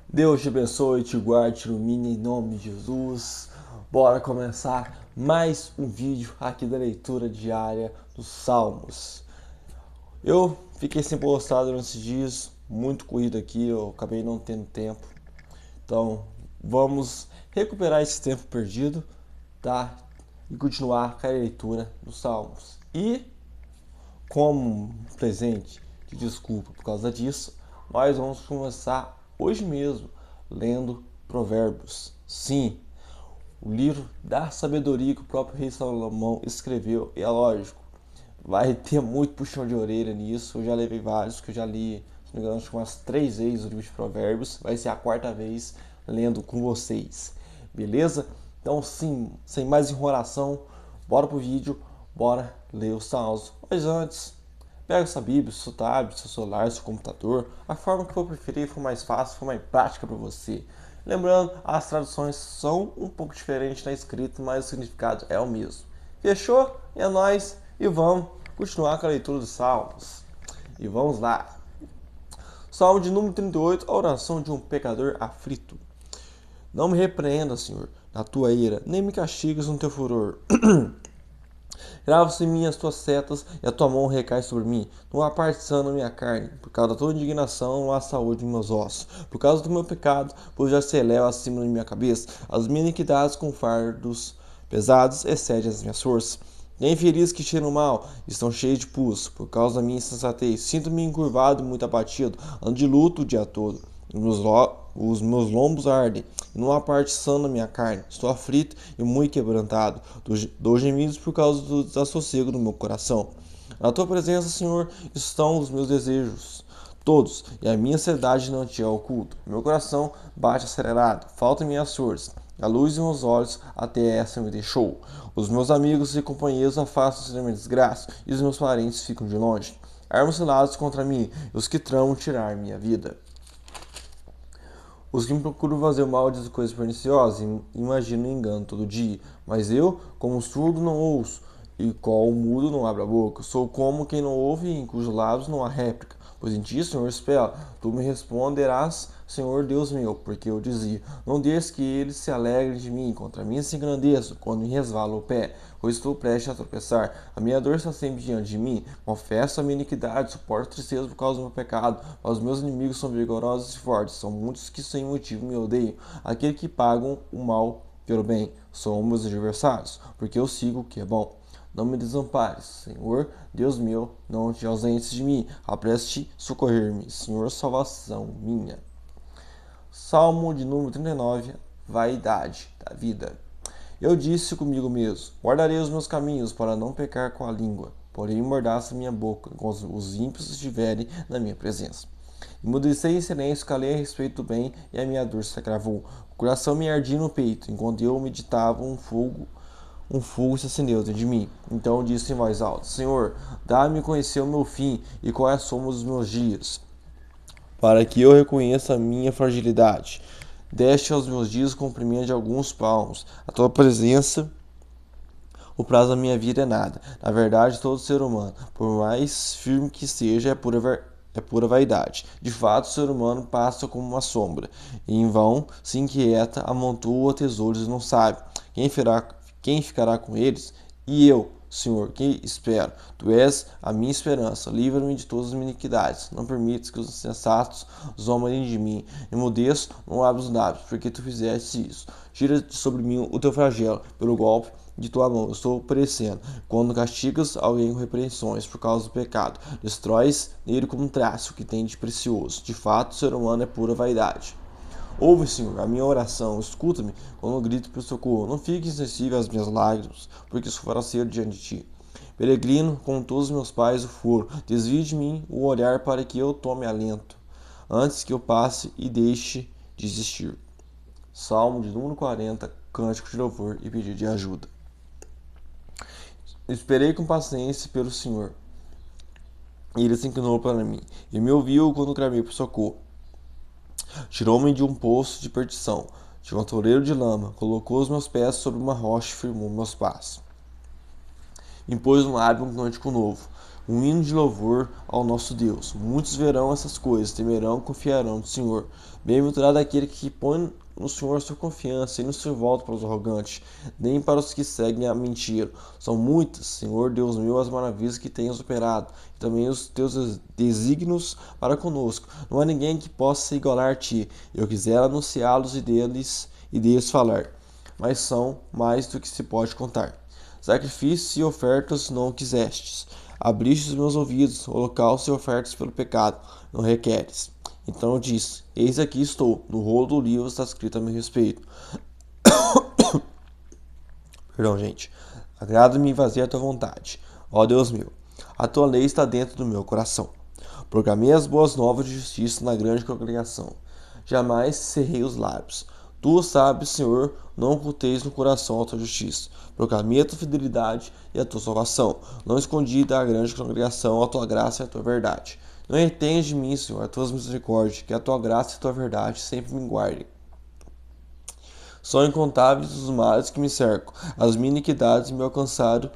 Deus te abençoe, te guarde, te ilumine em nome de Jesus. Bora começar mais um vídeo aqui da leitura diária dos Salmos. Eu fiquei sem postar durante esses dias, muito corrido aqui, eu acabei não tendo tempo. Então, vamos recuperar esse tempo perdido, tá? E continuar com a leitura dos Salmos. E, como presente de desculpa por causa disso, nós vamos começar hoje mesmo lendo Provérbios. Sim, o livro da sabedoria que o próprio rei Salomão escreveu. E é lógico, vai ter muito puxão de orelha nisso. Eu já levei vários que eu já li, se não me engano, acho que umas 3 vezes o livro de Provérbios. Vai ser a 4ª vez lendo com vocês. Beleza? Então, sim, sem mais enrolação, bora pro vídeo, bora ler os salmos. Mas antes, pega sua Bíblia, seu tablet, seu celular, seu computador, a forma que for preferir, for mais fácil, for mais prática para você. Lembrando, as traduções são um pouco diferentes na escrita, mas o significado é o mesmo. Fechou? É nóis e vamos continuar com a leitura dos salmos. E vamos lá. Salmo de número 38, a oração de um pecador aflito. Não me repreenda, Senhor, na tua ira, nem me castigues no teu furor. Grava-se em mim as tuas setas e a tua mão recai sobre mim. Não há partição na minha carne. Por causa da tua indignação não há saúde em meus ossos. Por causa do meu pecado, pois já se eleva acima da minha cabeça. As minhas iniquidades com fardos pesados excedem as minhas forças. Nem feridos que cheiram mal estão cheios de pus. Por causa da minha insensatez, sinto-me encurvado e muito abatido. Ando de luto o dia todo. Os meus lombos ardem, e não há parte sã na minha carne. Estou aflito e muito quebrantado. Dou gemidos por causa do desassossego do meu coração. Na tua presença, Senhor, estão os meus desejos todos, e a minha ansiedade não te é oculta. Meu coração bate acelerado, faltam minhas forças. A luz de meus olhos até essa me deixou. Os meus amigos e companheiros afastam-se da minha desgraça, e os meus parentes ficam de longe. Armas ciladas contra mim, e os que tramam tirar minha vida. Os que me procuram fazer o mal dizem coisas perniciosas e imaginam engano todo dia. Mas eu, como surdo, não ouço, e qual mudo não abre a boca. Sou como quem não ouve e em cujos lábios não há réplica. Pois em ti, Senhor, espero. Tu me responderás, Senhor Deus meu, porque eu dizia: não deixes que eles se alegrem de mim, contra mim se engrandeçam, quando me resvala o pé, pois estou prestes a tropeçar. A minha dor está sempre diante de mim. Confesso a minha iniquidade, suporto tristeza por causa do meu pecado. Mas os meus inimigos são vigorosos e fortes, são muitos que sem motivo me odeiam. Aqueles que pagam o mal pelo bem são meus adversários, porque eu sigo o que é bom. Não me desampares, Senhor, Deus meu, não te ausentes de mim, apresse-te socorrer-me, Senhor, salvação minha. Salmo de número 39, vaidade da vida. Eu disse comigo mesmo: guardarei os meus caminhos para não pecar com a língua, porém mordaça minha boca enquanto os ímpios estiverem na minha presença. Emudecei em silêncio, calei a respeito do bem, e a minha dor se agravou. O coração me ardia no peito, enquanto eu meditava um fogo se acendeu dentro de mim. Então eu disse em voz alta: Senhor, dá-me conhecer o meu fim e quais são os meus dias, para que eu reconheça a minha fragilidade. Deste aos meus dias o comprimento de alguns palmos. A tua presença, o prazo da minha vida é nada. Na verdade, todo ser humano, por mais firme que seja, é pura vaidade. De fato, o ser humano passa como uma sombra, e em vão se inquieta, amontoa tesouros e não sabe quem ficará com eles. E eu, Senhor, que espero? Tu és a minha esperança. Livra-me de todas as minhas iniquidades. Não permitas que os insensatos zombem de mim. Emudeço, não abro os lábios, porque tu fizeste isso. Tira de sobre mim o teu flagelo, pelo golpe de tua mão. Eu estou perecendo. Quando castigas alguém com repreensões por causa do pecado, destróis nele como um traço que tem de precioso. De fato, o ser humano é pura vaidade. Ouve, Senhor, a minha oração, escuta-me quando eu grito por socorro. Não fique insensível às minhas lágrimas, porque sou faceiro diante de ti. Peregrino, como todos os meus pais o foram, desvie de mim o olhar para que eu tome alento, antes que eu passe e deixe de existir. Salmo de número 40, cântico de louvor e pedido de ajuda. Esperei com paciência pelo Senhor. Ele se inclinou para mim e me ouviu quando clamei por socorro. Tirou-me de um poço de perdição, de um atoleiro de lama, colocou os meus pés sobre uma rocha e firmou meus passos. Impôs no lábio um cântico novo, um hino de louvor ao nosso Deus. Muitos verão essas coisas, temerão, confiarão no Senhor. Bem-aventurado aquele que põe no Senhor sua confiança e não se volta para os arrogantes, nem para os que seguem a mentira. São muitas, Senhor Deus meu, as maravilhas que tens operado, e também os teus desígnios para conosco. Não há ninguém que possa se igualar a ti. Eu quisera anunciá-los e deles falar, mas são mais do que se pode contar. Sacrifícios e ofertas não quisestes. Abriste os meus ouvidos, holocaustos e ofertas pelo pecado, não requeres. Então eu disse, eis aqui estou, no rolo do livro está escrito a meu respeito. Perdão, gente. Agrada-me fazer a tua vontade, ó Deus meu. A tua lei está dentro do meu coração. Proclamei as boas novas de justiça na grande congregação. Jamais cerrei os lábios. Tu sabes, Senhor, não oculteis no coração a tua justiça. Proclamei a tua fidelidade e a tua salvação. Não escondi da grande congregação a tua graça e a tua verdade. Não retenhas de mim, Senhor, as tuas misericórdias, que a tua graça e a tua verdade sempre me guardem. São incontáveis os males que me cercam, as minhas iniquidades me alcançaram,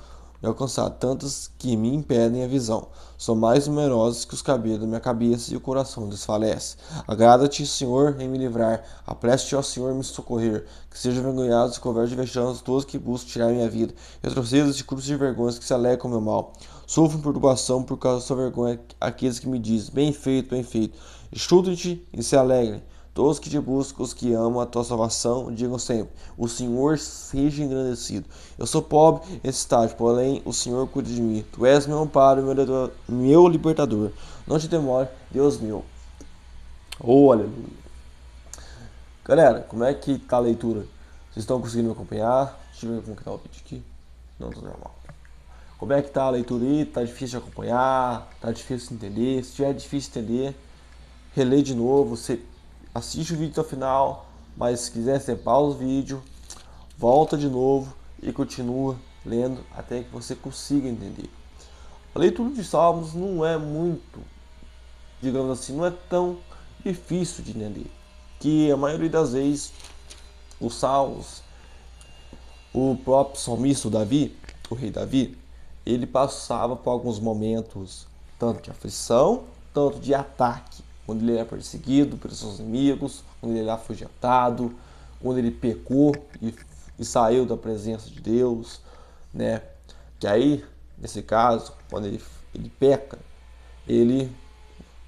tantas que me impedem a visão. São mais numerosos que os cabelos da minha cabeça e o coração desfalece. Agrada-te, Senhor, em me livrar. Apresse-te, ó Senhor, em me socorrer. Que sejam envergonhados e cobertos de vexames todos que buscam tirar minha vida. Retrocedas de cruzes de vergonhas que se alegram com o meu mal. Sofro perturbação por causa da sua vergonha aqueles que me dizem, bem feito, bem feito. Escutem-te e se alegrem. Todos que te buscam, os que amam a tua salvação, digam sempre, o Senhor seja engrandecido. Eu sou pobre e necessitado, porém o Senhor cuida de mim. Tu és meu amparo, meu libertador. Não te demore, Deus meu. Oh, aleluia. Galera, como é que tá a leitura? Vocês estão conseguindo me acompanhar? Deixa eu ver como que tá o vídeo aqui. Não, tá normal. Como é que tá a leitura aí? Tá difícil de acompanhar? Tá difícil de entender? Se tiver difícil de entender, relê de novo. Você assiste o vídeo até o final, mas se quiser você pausa o vídeo, volta de novo e continua lendo até que você consiga entender. A leitura de Salmos não é muito, digamos assim, não é tão difícil de entender, que a maioria das vezes os Salmos, o próprio salmista Davi, o rei Davi, ele passava por alguns momentos tanto de aflição, tanto de ataque, quando ele era perseguido pelos seus inimigos, quando ele era afugentado, quando ele pecou e saiu da presença de Deus, né? Que aí, nesse caso, quando ele peca, ele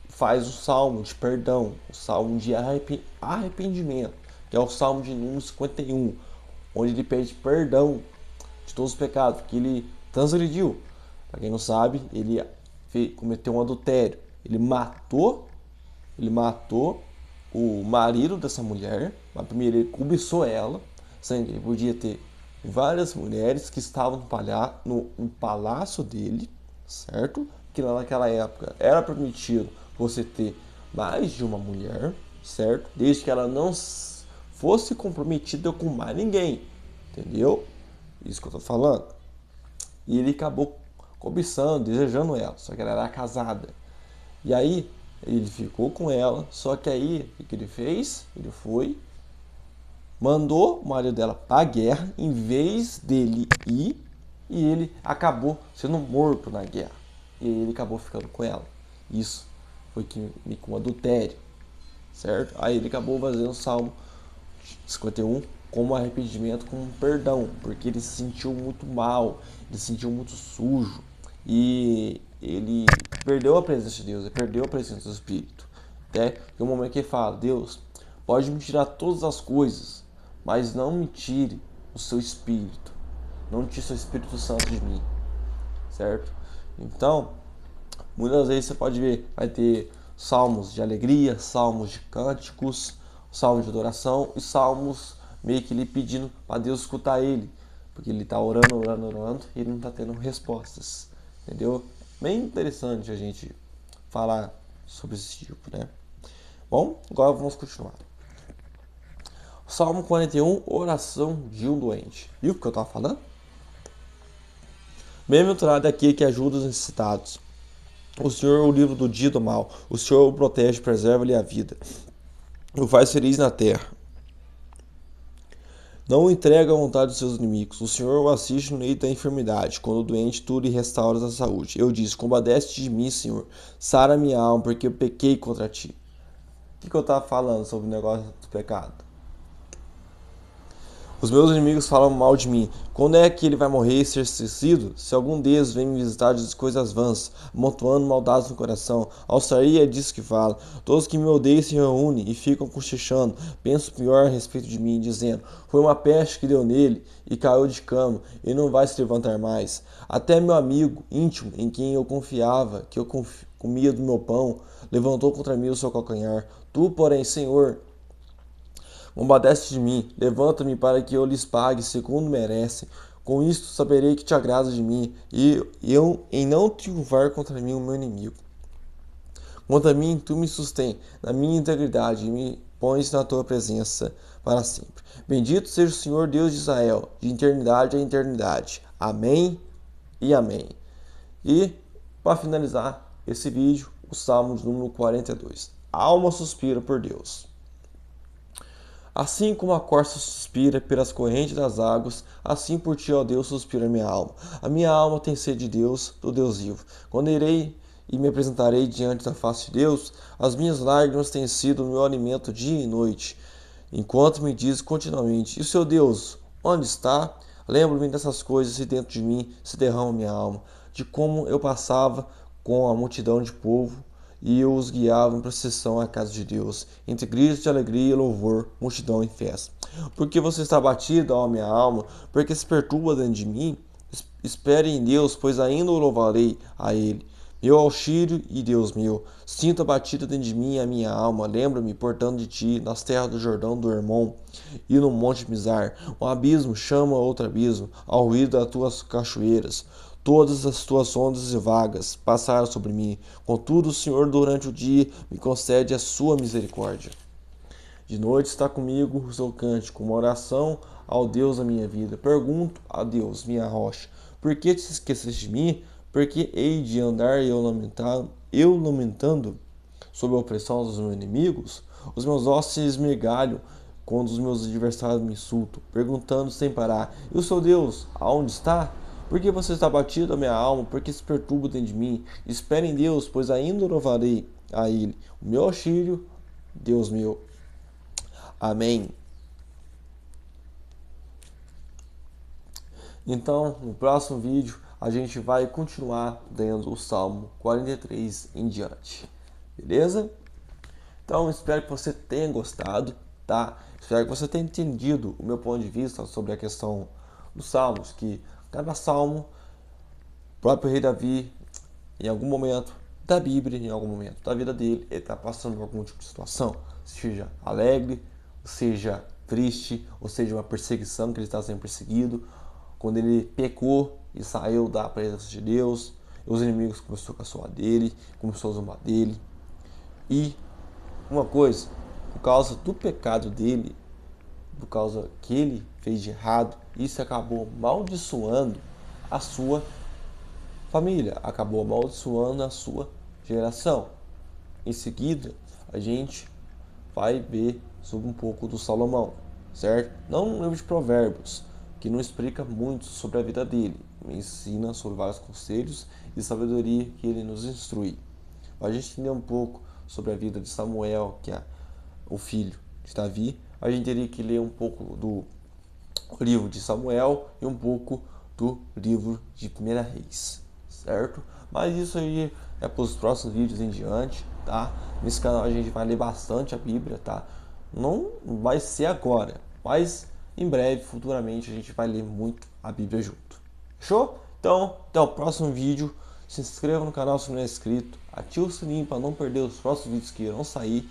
faz o salmo de perdão, o salmo de arrependimento, que é o salmo de número 51, onde ele pede perdão de todos os pecados que ele transgrediu. Para quem não sabe, ele cometeu um adultério, ele matou o marido dessa mulher, mas primeiro ele cobiçou ela, sendo que ele podia ter várias mulheres que estavam no palácio dele, certo? Que lá naquela época era permitido você ter mais de uma mulher, certo? Desde que ela não fosse comprometida com mais ninguém, entendeu? Isso que eu tô falando. E ele acabou cobiçando, desejando ela, só que ela era casada. E aí ele ficou com ela, só que aí o que ele fez? Ele mandou o marido dela para a guerra, em vez dele ir, e ele acabou sendo morto na guerra. E aí ele acabou ficando com ela. Isso foi com adultério, certo? Aí ele acabou fazendo o Salmo 51 como arrependimento, como perdão, porque ele se sentiu muito mal, ele se sentiu muito sujo, e ele perdeu a presença de Deus, ele perdeu a presença do Espírito. Até que o momento que ele fala, Deus, pode me tirar todas as coisas, mas não me tire o seu Espírito, não tire o seu Espírito Santo de mim, certo? Então, muitas vezes você pode ver, vai ter salmos de alegria, salmos de cânticos, salmos de adoração e salmos meio que ele pedindo para Deus escutar ele, porque ele está orando e ele não está tendo respostas, entendeu? Bem interessante a gente falar sobre esse tipo, né? Bom, agora vamos continuar. Salmo 41, oração de um doente. Viu o que eu estava falando? Bem-aventurado é aquele que ajuda os necessitados. O Senhor é o livro do dia do mal. O Senhor o protege, preserva-lhe a vida. O faz feliz na terra. Não o entrega à vontade dos seus inimigos. O Senhor o assiste no leito da enfermidade. Quando doente, tu lhe restauras a saúde. Eu disse, compadece-te de mim, Senhor. Sara minha alma, porque eu pequei contra ti. O que eu estava falando sobre o negócio do pecado? Os meus inimigos falam mal de mim. Quando é que ele vai morrer e ser esquecido? Se algum deles vem me visitar, diz coisas vãs, amontoando maldades no coração. Ao sair é disso que fala. Todos que me odeiam se reúnem e ficam cochichando. Penso pior a respeito de mim, dizendo, foi uma peste que deu nele e caiu de cama, e não vai se levantar mais. Até meu amigo íntimo, em quem eu confiava, que eu comia do meu pão, levantou contra mim o seu calcanhar. Tu, porém, Senhor, compadece de mim, levanta-me para que eu lhes pague segundo merecem. Com isto saberei que te agrada de mim, e eu em não triunfar contra mim o meu inimigo. Quanto a mim, tu me sustém na minha integridade e me pões na tua presença para sempre. Bendito seja o Senhor Deus de Israel, de eternidade a eternidade. Amém e amém. E, para finalizar esse vídeo, o Salmo de número 42. A alma suspira por Deus. Assim como a corça suspira pelas correntes das águas, assim por ti, ó Deus, suspira a minha alma. A minha alma tem sede de Deus, do Deus vivo. Quando irei e me apresentarei diante da face de Deus, as minhas lágrimas têm sido o meu alimento dia e noite, enquanto me diz continuamente, e o seu Deus, onde está? Lembro-me dessas coisas e dentro de mim se derrama minha alma, de como eu passava com a multidão de povo, e eu os guiava em procissão à casa de Deus, entre gritos de alegria e louvor, multidão em festa. Porque você está abatido, ó minha alma, porque se perturba dentro de mim? Espere em Deus, pois ainda o louvarei a Ele. Meu auxílio e Deus meu, sinto abatida dentro de mim a minha alma, lembra-me, portanto, de ti, nas terras do Jordão do Hermon e no monte Mizar. Um abismo chama outro abismo, ao ruído das tuas cachoeiras. Todas as tuas ondas e vagas passaram sobre mim. Contudo, o Senhor, durante o dia, me concede a sua misericórdia. De noite está comigo o seu cântico, uma oração ao Deus da minha vida. Pergunto a Deus, minha rocha, por que te esqueceste de mim? Por que hei de andar eu lamentando sob a opressão dos meus inimigos? Os meus ossos se esmigalham quando os meus adversários me insultam, perguntando sem parar, e o seu Deus, aonde está? Por que você está batido a minha alma? Por que se perturba dentro de mim? Espere em Deus, pois ainda louvarei a Ele. O meu auxílio, Deus meu. Amém. Então, no próximo vídeo, a gente vai continuar lendo o Salmo 43 em diante. Beleza? Então, espero que você tenha gostado, tá? Espero que você tenha entendido o meu ponto de vista sobre a questão dos salmos, que cada salmo, o próprio rei Davi, em algum momento da Bíblia, em algum momento da vida dele, ele está passando por algum tipo de situação, seja alegre, seja triste, ou seja uma perseguição, que ele está sendo perseguido, quando ele pecou e saiu da presença de Deus, os inimigos começaram a caçoar dele, começou a zombar dele. E uma coisa, por causa do pecado dele, por causa que ele fez de errado, isso acabou amaldiçoando a sua família, acabou amaldiçoando a sua geração. Em seguida, a gente vai ver sobre um pouco do Salomão, certo? Não um livro de provérbios, que não explica muito sobre a vida dele, ensina sobre vários conselhos e sabedoria que ele nos instrui. Para a gente entender um pouco sobre a vida de Samuel, que é o filho de Davi, a gente teria que ler um pouco do livro de Samuel e um pouco do livro de 1 Reis, certo? Mas isso aí é para os próximos vídeos em diante, tá? Nesse canal a gente vai ler bastante a Bíblia, tá? Não vai ser agora, mas em breve, futuramente, a gente vai ler muito a Bíblia junto. Fechou? Então, até o próximo vídeo. Se inscreva no canal se não é inscrito. Ative o sininho para não perder os próximos vídeos que irão sair.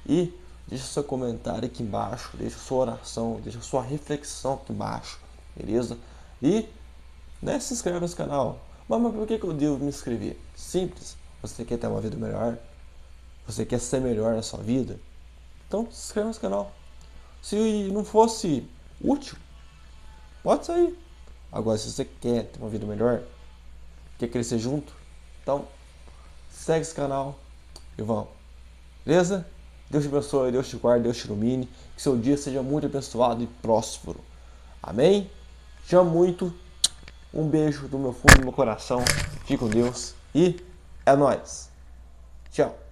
E deixa seu comentário aqui embaixo. Deixa sua oração, deixa sua reflexão aqui embaixo. Beleza? E se inscreve nesse canal. Mas por que eu devo me inscrever? Simples. Você quer ter uma vida melhor? Você quer ser melhor na sua vida? Então se inscreve nesse canal. Se não fosse útil, pode sair. Agora, se você quer ter uma vida melhor, quer crescer junto, então segue esse canal e vamos. Beleza? Deus te abençoe, Deus te guarde, Deus te ilumine. Que seu dia seja muito abençoado e próspero. Amém? Te amo muito. Um beijo do meu fundo do meu coração. Fique com Deus e é nóis. Tchau.